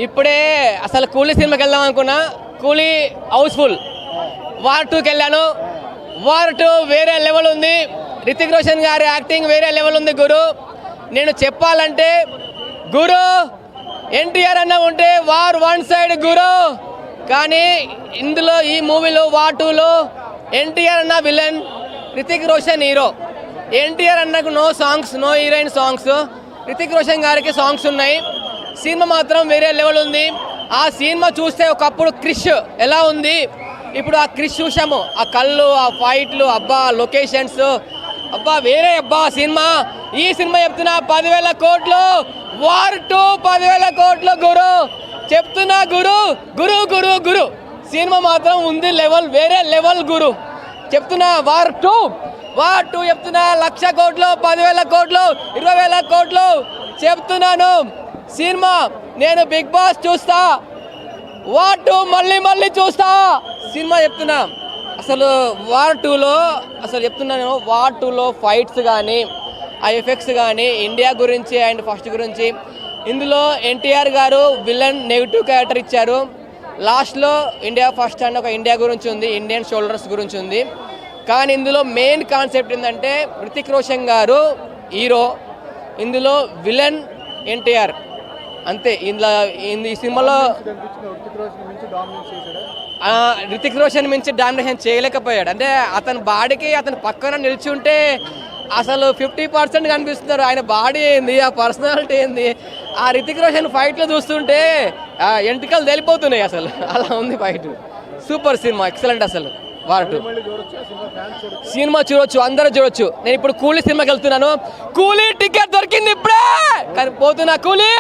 ఇప్పుడే అసలు కూలీ సినిమాకి వెళ్దాం అనుకున్నా, కూలీ హౌస్ఫుల్. వార్ 2కి వెళ్ళాను. వార్ 2 వేరే లెవెల్ ఉంది. రితిక్ రోషన్ గారి యాక్టింగ్ వేరే లెవెల్ ఉంది గురు. నేను చెప్పాలంటే గురు ఎన్టీఆర్ అన్న ఉంటే వార్ 1 సైడ్ గురు, కానీ ఇందులో ఈ మూవీలో వార్ 2లో ఎన్టీఆర్ అన్న విలన్, రితిక్ రోషన్ హీరో. ఎన్టీఆర్ అన్నకు no songs, no heroine songs. Hrithik Roshan గారికి సాంగ్స్ ఉన్నాయి. సినిమా మాత్రం వేరే లెవెల్ ఉంది. ఆ సినిమా చూస్తే ఒకప్పుడు క్రిష్ ఎలా ఉంది, ఇప్పుడు ఆ క్రిష్ చూసాము. ఆ కళ్ళు, ఆ ఫైట్లు, అబ్బా లొకేషన్స్, అబ్బా వేరే అబ్బా సినిమా. ఈ సినిమా చెప్తున్నా 10,000 కోట్లు. వార్ 2 10,000 కోట్లు గురు చెప్తున్నా. గురు గురు గురు గురు సినిమా మాత్రం ఉంది లెవెల్, వేరే లెవెల్ గురు చెప్తున్నా. వార్ 2 చెప్తున్నా. 1,00,000 కోట్లు, 10,000 కోట్లు, 20,000 కోట్లు చెప్తున్నాను. సినిమా నేను బిగ్ బాస్ చూస్తా, వార్ 2 మళ్ళీ మళ్ళీ చూస్తా సినిమా చెప్తున్నా. అసలు వార్ 2లో అసలు చెప్తున్నాను, వార్ 2లో ఫైట్స్ కానీ, ఆ ఎఫెక్ట్స్ కానీ, ఇండియా గురించి అండ్ ఫస్ట్ గురించి. ఇందులో ఎన్టీఆర్ గారు విలన్ నెగిటివ్ క్యారెక్టర్ ఇచ్చారు. లాస్ట్లో ఇండియా ఫస్ట్ అండ్ ఒక ఇండియా గురించి ఉంది, ఇండియన్ షోల్డర్స్ గురించి ఉంది. కానీ ఇందులో మెయిన్ కాన్సెప్ట్ ఏంటంటే రితిక్ రోషన్ గారు హీరో, ఇందులో విలన్ ఎన్టీఆర్ అంతే. ఈ సినిమాలో రితిక్ రోషన్ మించి డామినేషన్ చేయలేకపోయాడు. అంటే అతని బాడీకి అతని పక్కన నిలిచి ఉంటే అసలు 50% కనిపిస్తున్నారు. ఆయన బాడీ ఏంది, ఆ పర్సనాలిటీ ఏంది, ఆ రితిక్ రోషన్ ఫైట్లో చూస్తుంటే ఎంటికలు తెలిపోతున్నాయి. అసలు అలా ఉంది ఫైట్. Super cinema, excellent. అసలు వార్ 2 సినిమా చూడొచ్చు, అందరూ చూడొచ్చు. నేను ఇప్పుడు కూలీ సినిమాకి వెళ్తున్నాను. కూలీ టికెట్ దొరికింది ఇప్పుడే, కానీ పోతున్నా కూలీ.